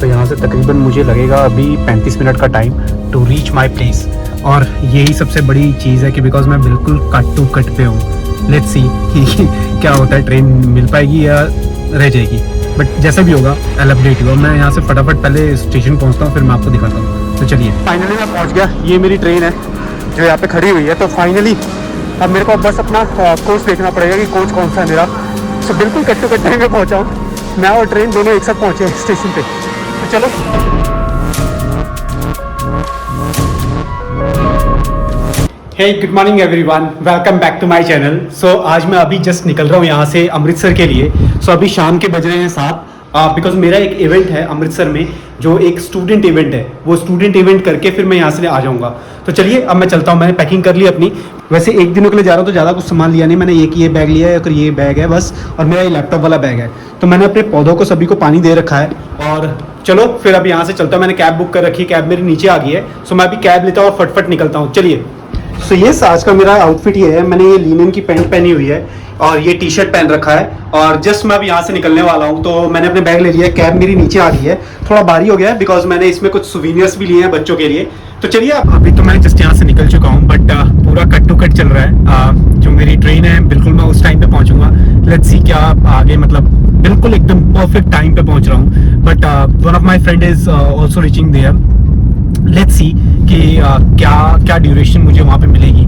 तो यहाँ से तकरीबन मुझे लगेगा अभी 35 मिनट का time to reach my place. और यही सबसे बड़ी चीज़ है कि बिकॉज मैं बिल्कुल कट टू कट पे हूँ। लेट्स सी कि क्या होता है, ट्रेन मिल पाएगी या रह जाएगी, बट जैसा भी होगा आई अपडेट यू। मैं यहाँ से फटाफट पहले स्टेशन पहुँचता हूँ, फिर मैं आपको दिखाता हूँ। तो चलिए, फाइनली मैं पहुँच गया। ये मेरी ट्रेन है जो यहाँ पे खड़ी हुई है। तो फाइनली अब मेरे को बस अपना कोच देखना पड़ेगा कि कोच कौन सा है मेरा। सो बिल्कुल कट टू कट टाइम पे पहुँचा हूँ। मैं और ट्रेन दोनों एक साथ पहुँचे स्टेशन पे। तो चलो, hey good morning everyone, welcome back to my channel. So आज मैं अभी जस्ट निकल रहा हूँ यहाँ से अमृतसर के लिए। सो अभी शाम के बज रहे हैं 7, बिकॉज मेरा एक इवेंट है अमृतसर में जो एक स्टूडेंट इवेंट है। वो स्टूडेंट इवेंट करके फिर मैं यहाँ से आ जाऊँगा। तो चलिए अब मैं चलता हूँ। मैंने पैकिंग कर ली अपनी। वैसे एक दिनों के लिए जा रहा हूँ तो ज़्यादा कुछ सामान लिया नहीं। मैंने एक ये बैग लिया है और ये बैग है बस, और मेरा ये लैपटॉप वाला बैग है। तो मैंने अपने पौधों को सभी को पानी दे रखा है। और चलो फिर अभी यहाँ से चलता हूँ। मैंने कैब बुक कर रखी है, कैब मेरी नीचे आ गई है। सो मैं अभी कैब लेता हूँ और फटफट निकलता हूँ। चलिए। सो ये आज का मेरा आउटफिट ये है। मैंने ये लिनन की पैंट पहनी हुई है और ये टी शर्ट पहन रखा है। और जस्ट मैं अभी यहाँ से निकलने वाला हूँ। तो मैंने अपने बैग ले लिया है। कैब मेरी नीचे आ रही है। थोड़ा भारी हो गया है बिकॉज मैंने इसमें कुछ सुवीनियर्स भी लिए हैं बच्चों के लिए। तो चलिए, अभी तो मैं जस्ट यहाँ से निकल चुका हूँ, बट पूरा कट टू कट चल रहा है। जो मेरी ट्रेन है बिल्कुल मैं उस टाइम पे पहुँचूंगा। लेट्स सी क्या आगे, मतलब बिल्कुल एकदम परफेक्ट टाइम पे पहुँच रहा हूँ। But one of my friend is also reaching there. Let's see कि क्या ड्यूरेशन मुझे वहाँ पे मिलेगी।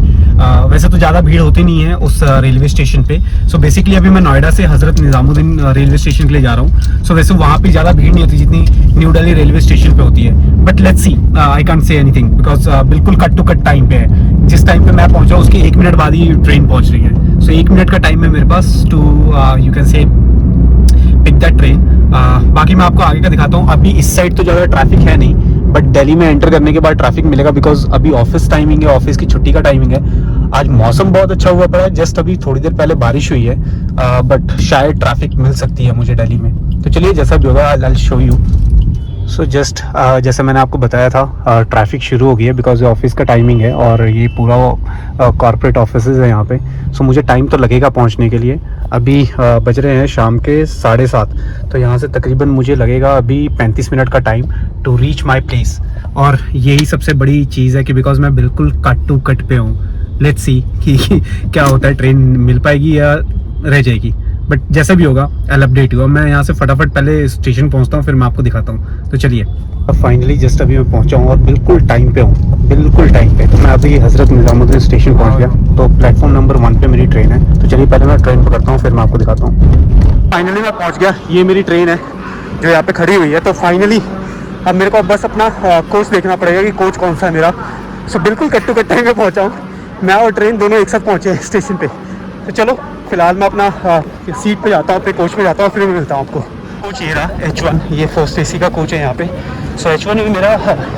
वैसे तो ज़्यादा भीड़ होती नहीं है उस रेलवे स्टेशन पे। सो बेसिकली अभी मैं नोएडा से हज़रत निज़ामुद्दीन रेलवे स्टेशन के लिए जा रहा हूँ। सो वैसे वहाँ पे ज़्यादा भीड़ नहीं होती जितनी न्यू दिल्ली रेलवे स्टेशन पे होती है। But let's see, I can't say anything because बिल्कुल कट टू कट टाइम पे है। जिस टाइम पे मैं पहुँचा उसके 1 मिनट बाद ही ट्रेन पहुँच रही है। सो 1 मिनट का टाइम है मेरे पास टू you can say pick that train. बाकी मैं आपको आगे का दिखाता हूँ। अभी इस साइड तो ज़्यादा ट्रैफिक है नहीं, बट दिल्ली में एंटर करने के बाद ट्रैफिक मिलेगा बिकॉज अभी ऑफिस टाइमिंग है, ऑफिस की छुट्टी का टाइमिंग है। आज मौसम बहुत अच्छा हुआ पड़ा है। जस्ट अभी थोड़ी देर पहले बारिश हुई है, बट शायद ट्रैफिक मिल सकती है मुझे दिल्ली में। तो चलिए, जैसा भी होगा I show you. So just जैसे मैंने आपको बताया था, ट्रैफिक शुरू हो गई है बिकॉज ये ऑफिस का टाइमिंग है और ये पूरा कॉर्पोरेट ऑफिसेज है यहाँ पे। सो मुझे टाइम तो लगेगा पहुँचने के लिए। अभी बज रहे हैं शाम के 7:30। तो यहाँ से तकरीबन मुझे लगेगा अभी 35 मिनट का time to reach my place. और यही सबसे बड़ी चीज़ है कि बिकॉज मैं बिल्कुल कट टू कट पे हूँ। लेट्स सी कि क्या होता है, ट्रेन मिल पाएगी या रह जाएगी, बट जैसा भी होगा आई अपडेट यू। मैं यहाँ से फटाफट पहले स्टेशन पहुँचता हूँ, फिर मैं आपको दिखाता हूँ। तो चलिए, अब फाइनली जस्ट अभी मैं पहुँचा हूँ और बिल्कुल टाइम पे हूँ, बिल्कुल टाइम पे। तो मैं अभी हज़रत निज़ामुद्दीन स्टेशन पहुँच गया। तो प्लेटफॉर्म नंबर 1 पे मेरी ट्रेन है। तो चलिए पहले मैं ट्रेन पकड़ता हूँ, फिर मैं आपको दिखाता हूँ। फाइनली मैं पहुँच गया। ये मेरी ट्रेन है जो यहाँ पे खड़ी हुई है। तो फाइनली अब मेरे को बस अपना कोच देखना पड़ेगा कि कोच कौन सा है मेरा। सो बिल्कुल कट टू कट टाइम पे पहुँचा हूँ। मैं और ट्रेन दोनों एक साथ पहुँचे स्टेशन पे। तो चलो फिलहाल मैं अपना सीट पे जाता हूँ, अपने कोच में जाता हूँ, फिर मैं मिलता हूँ आपको। कोच ये रहा H1, ये फर्स्ट AC का कोच है यहाँ पे। सो H1 में मेरा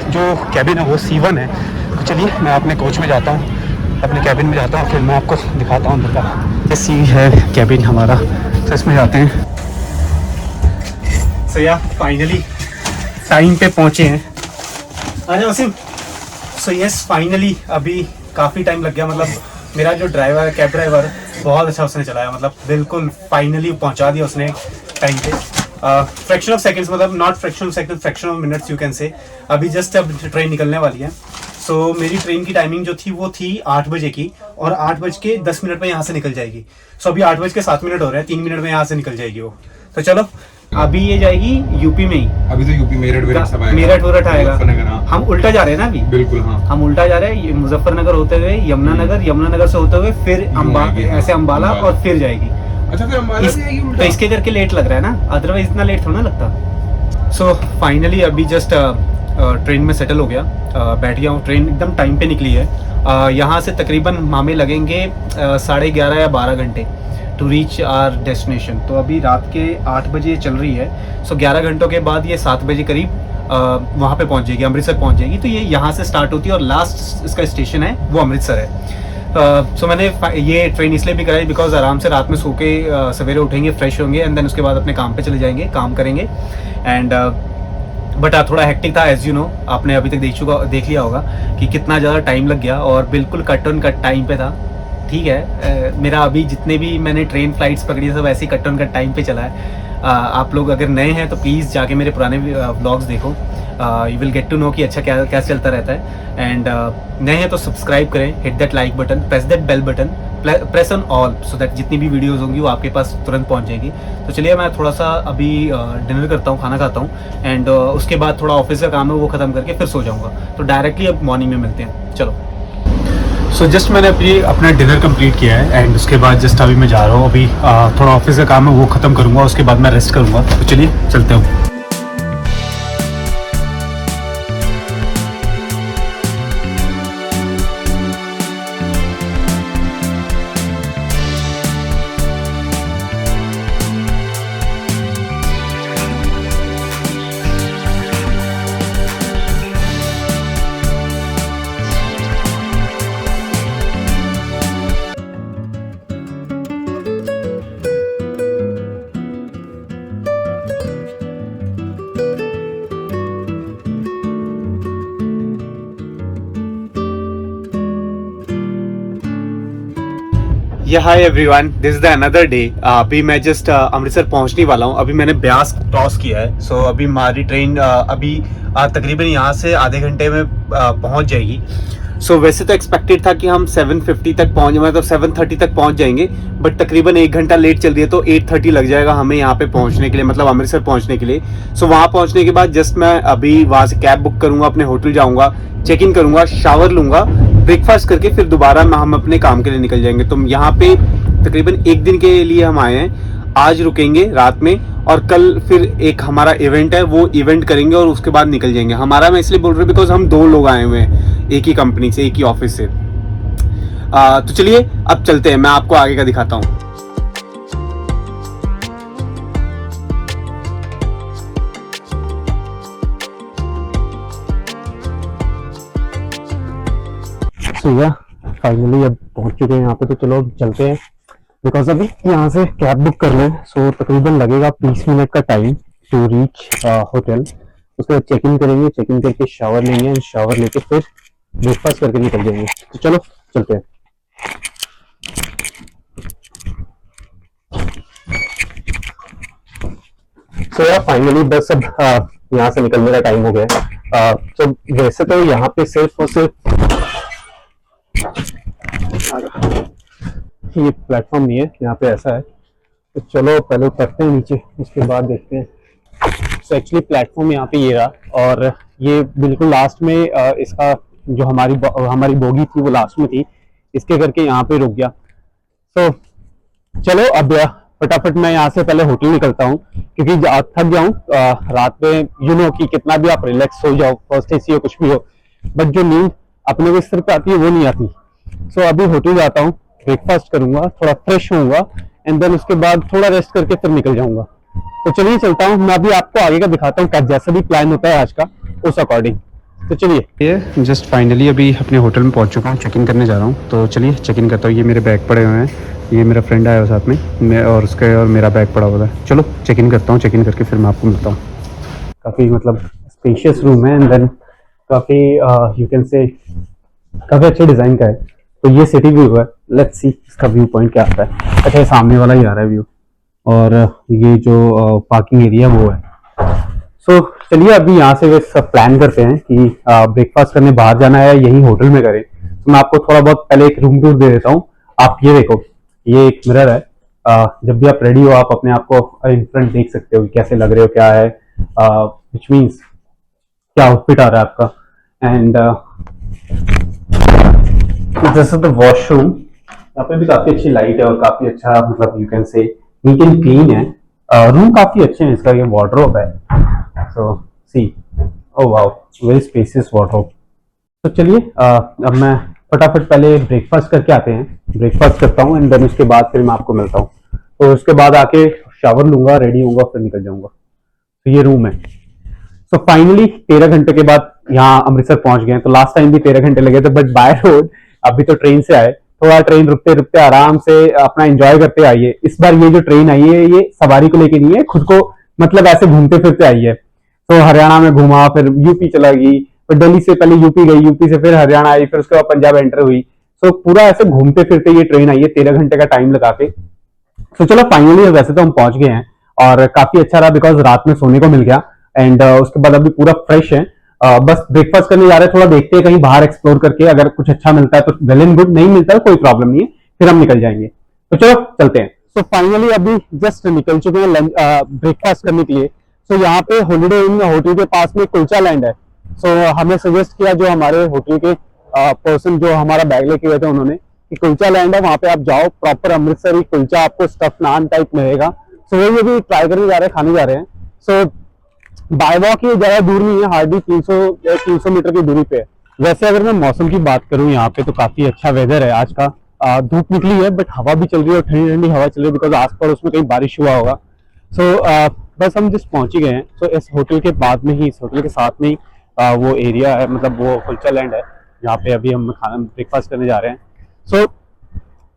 जो कैबिन है वो C1 है। तो चलिए मैं अपने कोच में जाता हूँ, अपने कैबिन में जाता हूँ, फिर मैं आपको दिखाता हूँ अंदर का। ये सी है कैबिन हमारा। तो इसमें जाते हैं। सो या फाइनली टाइम पे पहुँचे हैं। आजा वसीम। सो यस, फाइनली अभी काफ़ी टाइम लग गया। मतलब मेरा जो ड्राइवर है, कैब ड्राइवर, बहुत अच्छा उसने चलाया। मतलब बिल्कुल फाइनली पहुंचा दिया उसने टाइम पे। फ्रैक्शन ऑफ सेकंड्स, मतलब not fraction of second, fraction of minutes you can से। अभी जस्ट अब ट्रेन निकलने वाली है। सो मेरी ट्रेन की टाइमिंग जो थी वो थी 8 बजे की, और 8:10 में यहाँ से निकल जाएगी। सो अभी 8:07 हो रहे हैं, 3 मिनट में यहाँ से निकल जाएगी वो। तो चलो अभी ये जाएगी यूपी में ही। अभी तो यूपी मेरठ वेरठ आएगा। हम उल्टा जा रहे हैं ना अभी। बिल्कुल हाँ, हम उल्टा जा रहे हैं। मुजफ्फरनगर होते हुए यमुनानगर से होते हुए फिर ऐसे अम्बाला और फिर जाएगी। अच्छा, फिर अम्बाला से आएगी उल्टा। तो इसके करके लेट लग रहा है ना, अदरवाइज इतना लेट थोड़ा लगता। सो फाइनली अभी जस्ट ट्रेन में सेटल हो गया, बैठ गया हूँ। ट्रेन एकदम टाइम पे निकली है। यहाँ से तकरीबन मामे लगेंगे 11:30 या 12 घंटे टू रीच आवर डेस्टिनेशन। तो अभी रात के 8 बजे चल रही है। सो 11 घंटों के बाद ये 7 बजे करीब वहाँ पे पहुँच जाएगी, अमृतसर पहुँच जाएगी। तो ये यहाँ से स्टार्ट होती है और लास्ट इसका स्टेशन है वो अमृतसर है। सो मैंने ये ट्रेन इसलिए भी कराई बिकॉज आराम से रात में सो के सवेरे उठेंगे, फ्रेश होंगे, एंड देन उसके बाद अपने काम पे चले जाएंगे, काम करेंगे। एंड बट थोड़ा हेक्टिक था, एज यू नो। आपने अभी तक देख लिया होगा कि कितना ज़्यादा टाइम लग गया, और बिल्कुल कट ऑन कट टाइम पे था। ठीक है, मेरा अभी जितने भी मैंने ट्रेन फ्लाइट्स पकड़ी सब ऐसे ही कट ऑन कट टाइम पे चला है। आप लोग अगर नए हैं तो प्लीज़ जाके मेरे पुराने व्लॉग्स देखो, you will get to know कि अच्छा क्या क्या चलता रहता है। एंड नए हैं तो सब्सक्राइब करें, hit that like button, press that bell button, press on all, so that जितनी भी वीडियोस होंगी वो आपके पास तुरंत पहुंच जाएगी। तो चलिए मैं थोड़ा सा अभी डिनर करता हूँ, खाना खाता हूँ, एंड उसके बाद थोड़ा ऑफिस का काम है वो ख़त्म करके फिर सो जाऊँगा। तो डायरेक्टली अब मॉर्निंग में मिलते हैं, चलो। सो जस्ट मैंने अपना डिनर कंप्लीट किया है एंड उसके बाद जस्ट अभी मैं जा रहा हूँ। अभी थोड़ा ऑफिस का काम है वो ख़त्म करूँगा, उसके बाद मैं रेस्ट करूँगा। तो चलिए चलते हूँ। Hi everyone, this is the another day. अभी मैं जस्ट अमृतसर पहुंचने वाला हूं। अभी मैंने ब्यास क्रॉस किया है। सो अभी हमारी ट्रेन अभी तकरीबन यहाँ से आधे घंटे में पहुंच जाएगी। सो वैसे तो एक्सपेक्टेड था कि हम 7:50 तक पहुंच, मतलब 7:30 तक पहुंच जाएंगे, बट तकरीबन 1 घंटा लेट चल रही है, तो 8:30 लग जाएगा हमें यहाँ पे पहुंचने के लिए, मतलब अमृतसर पहुंचने के लिए। सो वहाँ पहुंचने के बाद जस्ट मैं अभी वहाँ से कैब बुक करूंगा, अपने होटल जाऊंगा, चेक इन करूंगा, शावर लूंगा, ब्रेकफास्ट करके फिर दोबारा हम अपने काम के लिए निकल जाएंगे। तो यहाँ पे तकरीबन 1 दिन के लिए हम आए हैं। आज रुकेंगे रात में और कल फिर एक हमारा इवेंट है, वो इवेंट करेंगे और उसके बाद निकल जाएंगे। हमारा मैं इसलिए बोल रहा हूँ बिकॉज हम 2 लोग आए हुए हैं एक ही कंपनी से, एक ही ऑफिस से। तो चलिए अब चलते हैं, मैं आपको आगे का दिखाता हूँ। फाइनली अब पहुंच चुके हैं यहाँ पे, तो चलो अब चलते हैं बिकॉज अभी यहाँ से कैब बुक करना है। सो तकरीबन लगेगा 20 मिनट का टाइम टू रीच होटल। उसके बाद चेक इन करेंगे, चेक इन करके शावर लेंगे, शावर लेके फिर ब्रेकफास्ट करके निकल जाएंगे। तो चलो चलते हैं। सो यार फाइनली बस अब यहाँ से निकलने का टाइम हो गया। तो वैसे तो यहाँ पे सिर्फ और सिर्फ ये प्लेटफॉर्म नहीं है, यहाँ पे ऐसा है। तो चलो पहले उतरते हैं नीचे, उसके बाद देखते हैं। तो एक्चुअली प्लेटफॉर्म यहाँ पे ये रहा और ये बिल्कुल लास्ट में इसका जो हमारी बोगी थी वो लास्ट में थी, इसके करके यहाँ पे रुक गया। तो चलो अब फटाफट मैं यहाँ से पहले होटल निकलता हूँ, क्योंकि थक जाऊँ रात में। यू नो कि कितना भी आप रिलैक्स हो जाओ, फर्स्ट एसी हो कुछ भी हो, बट जो नींद अपने को सिर पे आती है वो नहीं आती। सो अभी होटल जाता हूँ, ब्रेकफास्ट करूंगा, थोड़ा फ्रेश होऊंगा एंड देन उसके बाद थोड़ा रेस्ट करके फिर निकल जाऊंगा। तो चलिए चलता हूँ, मैं अभी आपको आगे का दिखाता हूँ, जैसा भी प्लान होता है आज का उस अकॉर्डिंग। तो चलिए, ये जस्ट फाइनली अभी अपने होटल में पहुंच चुका हूँ, चेक इन करने जा रहा हूँ। तो चलिए चेक इन करता हूँ। ये मेरे बैग पड़े हुए हैं, ये मेरा फ्रेंड आया हुआ साथ में, मैं और उसके और मेरा बैग पड़ा हुआ है। चलो चेक इन करता हूँ, चेक इन करके फिर मैं आपको मिलता हूँ। काफ़ी मतलब स्पेशियस रूम है एंड देन काफ़ी यू कैन से काफ़ी अच्छे डिज़ाइन का है। तो ये सिटी व्यू है, लेट्स सी इसका व्यू पॉइंट क्या आता है। अच्छा सामने वाला ही आ रहा है व्यू, और ये जो पार्किंग एरिया वो है। सो चलिए अभी यहाँ से सब प्लान करते हैं कि ब्रेकफास्ट करने बाहर जाना है, यही होटल में करें। तो मैं आपको थोड़ा बहुत पहले एक रूम टूर दे देता हूँ। आप ये देखो, ये एक मिरर है, जब भी आप रेडी हो आप अपने आप को इन फ्रंट देख सकते हो कि कैसे लग रहे हो, क्या है, विच मीन्स क्या आउटफिट आ रहा है आपका। एंड जैसे तो वॉशरूम, यहाँ पे भी काफी अच्छी लाइट है और काफी अच्छा मतलब you can say neat and clean है। रूम काफी अच्छे हैं, इसका ये वार्डरोब है। So see, oh wow, very spacious wardrobe. तो चलिए अब मैं फटाफट पहले ब्रेकफास्ट करके आते हैं, ब्रेकफास्ट करता हूँ एंड देन उसके बाद फिर मैं आपको मिलता हूँ। तो उसके बाद आके शावर लूंगा, रेडी होऊंगा, फिर निकल जाऊंगा। तो ये रूम है। सो फाइनली 13 घंटे के बाद यहाँ अमृतसर पहुंच गए। तो लास्ट टाइम भी 13 घंटे लगे थे, बट बाय रोड, अभी तो ट्रेन से आए। थोड़ा ट्रेन रुकते रुकते आराम से अपना एंजॉय करते आइए। इस बार ये जो ट्रेन आई है ये सवारी को लेके नहीं है, खुद को मतलब ऐसे घूमते फिरते आई है। तो हरियाणा में घूमा, फिर यूपी चला गई, फिर दिल्ली से पहले यूपी गई, यूपी से फिर हरियाणा आई, फिर उसके बाद पंजाब एंटर हुई। सो पूरा ऐसे घूमते फिरते ये ट्रेन आई है 13 घंटे का टाइम लगा के। तो चलो फाइनली वैसे तो हम पहुंच गए हैं और काफी अच्छा रहा बिकॉज रात में सोने को मिल गया। एंड उसके बाद अभी पूरा फ्रेश है। बस ब्रेकफास्ट करने जा रहे हैं, थोड़ा देखते हैं कहीं बाहर एक्सप्लोर करके, अगर कुछ अच्छा मिलता है तो वेल एंड गुड, नहीं मिलता है कोई प्रॉब्लम नहीं है, फिर हम निकल जाएंगे। तो चलो चलते हैं। तो फाइनली अभी जस्ट निकल चुके हैं ब्रेकफास्ट करने के लिए। तो यहाँ पे हॉलिडे इन होटल के पास में कुलचा लैंड है। सो हमें सजेस्ट किया जो हमारे होटल के पर्सन जो हमारा बैग लेके गए थे उन्होंने, कि कुलचा लैंड है, वहां पे आप जाओ, प्रॉपर अमृतसरी कुलचा आपको स्टफ नान टाइप मिलेगा। सो वही अभी ट्राई करने जा रहे हैं, खाने जा रहे हैं। सो बाय वॉक ये ज्यादा दूर नहीं है, हार्डली 300 मीटर की दूरी पे है। वैसे अगर मैं मौसम की बात करूं यहाँ पे तो काफी अच्छा वेदर है आज का। धूप निकली है बट हवा भी चल रही है और ठंडी ठंडी हवा चल रही है बिकॉज आस पड़ोस में कहीं बारिश हुआ होगा। सो बस हम जिस पहुंच ही गए हैं। सो इस होटल के बाद में ही, इस होटल के साथ में ही वो एरिया है, मतलब वो कुलचा लैंड है जहाँ पे अभी हम खाना ब्रेकफास्ट करने जा रहे हैं। सो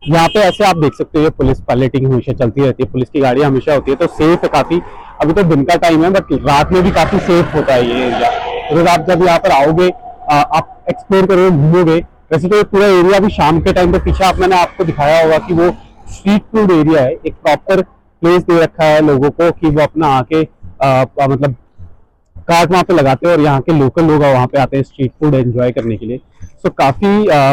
यहाँ पे ऐसे आप देख सकते हो, ये पुलिस पायलटिंग हमेशा चलती रहती है, पुलिस की गाड़ियां हमेशा होती है, तो सेफ है काफी। अभी तो दिन का टाइम है बट रात में भी काफी सेफ होता है ये एरिया। तो आप जब यहाँ पर आओगे, आप एक्सप्लोर करोगे, घूमोगे। वैसे तो पूरा एरिया भी शाम के टाइम पे, पीछे मैंने आपको दिखाया होगा कि वो स्ट्रीट फूड एरिया है, एक प्रॉपर प्लेस दे रखा है लोगों को कि वो अपना आके मतलब कार्ट वहाँ पे लगाते हैं और यहाँ के लोकल लोग वहाँ पे आते हैं स्ट्रीट फूड एंजॉय करने के लिए। सो काफी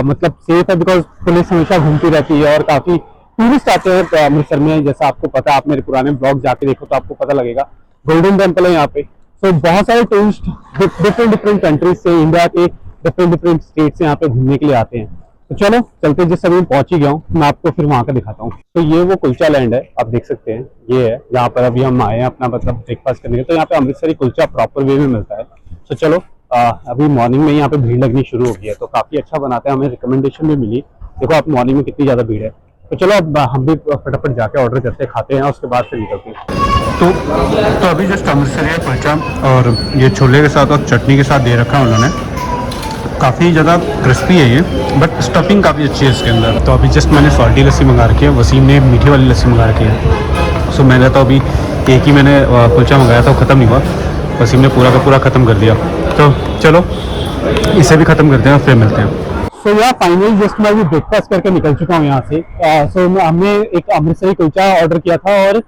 मतलब सेफ है बिकॉज पुलिस हमेशा घूमती रहती है और काफी टूरिस्ट आते हैं अमृतसर में। जैसा आपको पता है, आप मेरे पुराने ब्लॉग जाके देखो तो आपको पता लगेगा। गोल्डन टेम्पल है यहाँ पे। सो बहुत सारे टूरिस्ट डिफरेंट कंट्रीज से, इंडिया के डिफरेंट स्टेट से यहाँ पे घूमने के लिए आते हैं। तो चलो चलते, जिस समय पहुंच ही गया हूँ मैं आपको फिर वहां का दिखाता हूँ। तो ये वो कुलचा लैंड है, आप देख सकते हैं, ये है यहाँ पर अभी हम आए हैं अपना मतलब ब्रेकफास्ट करने के। तो यहाँ पे अमृतसरी कुलचा प्रॉपर वे में मिलता है। तो चलो अभी मॉर्निंग में यहाँ पे भीड़ लगनी शुरू हो गई है, तो काफी अच्छा बनाते हैं, हमें रिकमेंडेशन भी मिली। देखो आप मॉर्निंग में कितनी ज्यादा भीड़ है। तो चलो अब हम भी फटाफट जाके ऑर्डर करते हैं, खाते हैं, उसके बाद फिर निकलते हैं। तो अभी जस्ट अमृतसरी कुलचा और ये छोले के साथ और चटनी के साथ दे रखा है उन्होंने। काफ़ी ज़्यादा क्रिस्पी है ये, बट स्टफिंग काफ़ी अच्छी है इसके अंदर। तो अभी जस्ट मैंने सॉल्टी लस्सी मंगा रखी है, वसीम ने मीठी वाली लस्सी मंगा रखी है। सो मैंने तो अभी एक ही मैंने कुलचा मंगाया था, वो ख़त्म नहीं हुआ, वसीम ने पूरा का पूरा ख़त्म कर दिया। तो चलो इसे भी ख़त्म करते हैं और फिर मिलते हैं। सो यार फाइनली जस्ट मैं अभी ब्रेकफास्ट करके निकल चुका हूँ यहाँ से। सो हमने एक अमृतसरी कुलचा ऑर्डर किया था और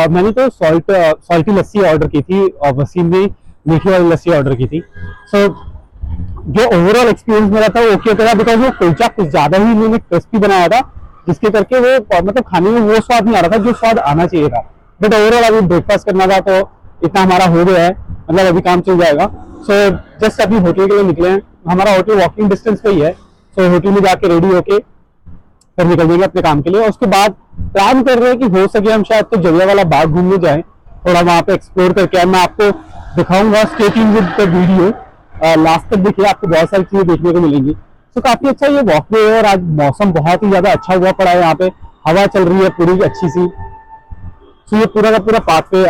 मैंने तो सॉल्टी लस्सी ऑर्डर की थी और वसीम ने मीठी वाली लस्सी ऑर्डर की थी। सो जो ओवरऑल एक्सपीरियंस मेरा था वो ओके था बिकॉज वो कुलचा कुछ ज्यादा ही इन्होंने क्रिस्पी बनाया था, जिसके करके वो मतलब खाने में वो स्वाद नहीं आ रहा था जो स्वाद आना चाहिए था। बट ओवरऑल अभी ब्रेकफास्ट करना था तो इतना हमारा हो गया है, मतलब अभी काम चल जाएगा। सो जस्ट अभी होटल के लिए निकले हैं, हमारा होटल वॉकिंग डिस्टेंस पे ही है। सो होटल में जाके रेडी होके फिर निकल जाएंगे अपने काम के लिए। उसके बाद प्लान कर रहे हैं कि हो सके हम शायद तो जलियांवाला बाग घूमने जाए, थोड़ा वहां पे एक्सप्लोर करके मैं आपको दिखाऊंगा। Stay tuned with the video, last तक देखिए, आपको बहुत सारी चीजें देखने को मिलेंगी। तो काफी अच्छा ये वॉकवे है और आज मौसम बहुत ही ज्यादा अच्छा हुआ पड़ा है, यहाँ पे हवा चल रही है पूरी अच्छी सी। तो ये पूरा का पूरा पाथवे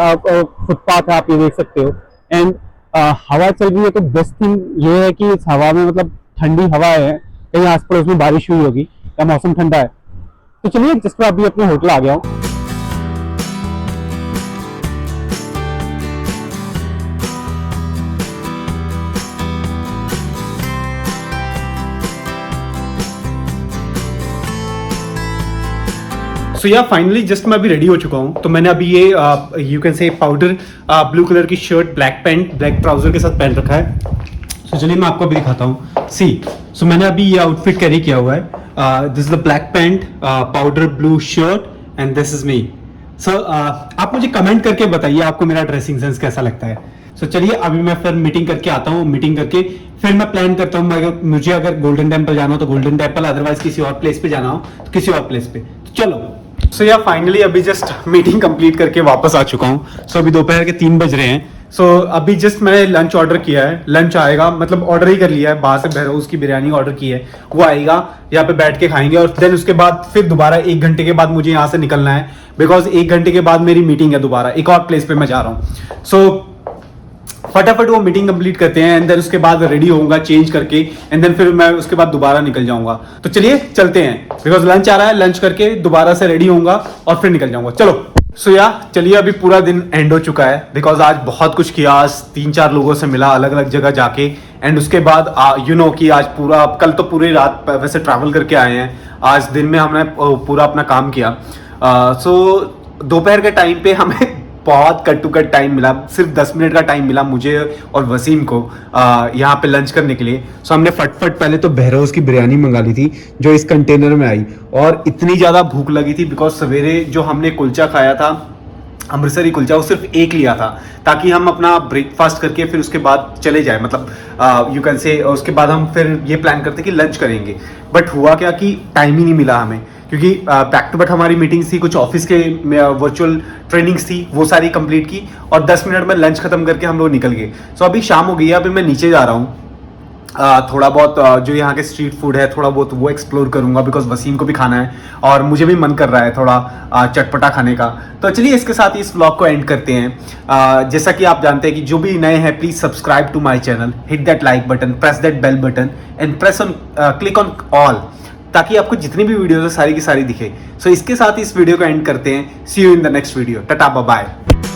फुटपाथ है, आप ये देख सकते हो। एंड हवा चल रही है तो बेस्ट थिंग ये है कि इस हवा में मतलब ठंडी हवा है, कहीं आस पड़ोस में बारिश हुई होगी या मौसम ठंडा है। तो चलिए जिस पर अभी अपने होटल आ गया हूँ। सो या फाइनली जस्ट मैं अभी रेडी हो चुका हूँ। तो मैंने अभी ये you can say powder blue colour की shirt, black pant, black trouser के साथ पहन रखा है। सो चलिए मैं आपको अभी दिखाता हूँ। सी सो मैंने अभी ये आउटफिट कैरी किया हुआ है। This is the black pant, powder blue shirt and this is me. So आप मुझे कमेंट करके बताइए आपको मेरा ड्रेसिंग सेंस कैसा लगता है। सो चलिए अभी मैं फिर मीटिंग करके आता हूँ, मीटिंग करके फिर मैं प्लान करता हूँ। मुझे अगर गोल्डन टेम्पल जाना हो तो गोल्डन टेम्पल, अदरवाइज किसी और प्लेस पे जाना हो तो किसी और प्लेस पे। तो चलो सो या फाइनली अभी जस्ट मीटिंग कंप्लीट करके वापस आ चुका हूँ। सो अभी दोपहर के 3 बज रहे हैं। सो अभी जस्ट मैंने लंच ऑर्डर किया है, लंच आएगा, मतलब ऑर्डर ही कर लिया है, बाहर से बहरोज की बिरयानी ऑर्डर की है, वो आएगा, यहाँ पे बैठ के खाएंगे और देन उसके बाद फिर दोबारा 1 घंटे के बाद मुझे यहाँ से निकलना है बिकॉज 1 घंटे के बाद मेरी मीटिंग है, दोबारा एक और प्लेस पे मैं जा रहा हूँ। सो फटाफट वो मीटिंग कंप्लीट करते हैं एंड देन उसके बाद रेडी होऊंगा चेंज करके एंड देन फिर मैं उसके बाद दोबारा निकल जाऊंगा। तो चलिए चलते हैं बिकॉज लंच आ रहा है, लंच करके दोबारा से रेडी होऊंगा और फिर निकल जाऊंगा। चलो सो या चलिए अभी पूरा दिन एंड हो चुका है बिकॉज आज बहुत कुछ किया, आज 3-4 लोगों से मिला अलग अलग जगह जाके एंड उसके बाद यू नो कि आज पूरा, कल तो पूरी रात वैसे ट्रैवल करके आए हैं, आज दिन में हमने पूरा अपना काम किया। सो दोपहर के टाइम पे हमें बहुत कट टू कट टाइम मिला, सिर्फ 10 मिनट का टाइम मिला मुझे और वसीम को यहाँ पे लंच करने के लिए। सो हमने फटफट पहले तो बहरोज की बिरयानी मंगा ली थी जो इस कंटेनर में आई, और इतनी ज़्यादा भूख लगी थी बिकॉज सवेरे जो हमने कुलचा खाया था, अमृतसरी कुलचा, वो सिर्फ एक लिया था ताकि हम अपना ब्रेकफास्ट करके फिर उसके बाद चले जाए, मतलब यू कैन से उसके बाद हम फिर ये प्लान करते कि लंच करेंगे। बट हुआ क्या कि टाइम ही नहीं मिला हमें, क्योंकि बैक टू बैक हमारी मीटिंग्स थी, कुछ ऑफिस के वर्चुअल ट्रेनिंग्स थी, वो सारी कंप्लीट की और 10 मिनट में लंच खत्म करके हम लोग निकल गए। सो अभी शाम हो गई है, अभी मैं नीचे जा रहा हूँ, थोड़ा बहुत जो यहाँ के स्ट्रीट फूड है थोड़ा बहुत वो एक्सप्लोर करूंगा बिकॉज वसीम को भी खाना है और मुझे भी मन कर रहा है थोड़ा चटपटा खाने का। तो चलिए इसके साथ ही इस व्लॉग को एंड करते हैं। जैसा कि आप जानते हैं कि जो भी नए हैं please subscribe to my channel, hit that like button, press that bell button and press on click on all, ताकि आपको जितनी भी वीडियोस है सारी की सारी दिखे। सो इसके साथ इस वीडियो को एंड करते हैं। See you in the next video. Tata bye bye.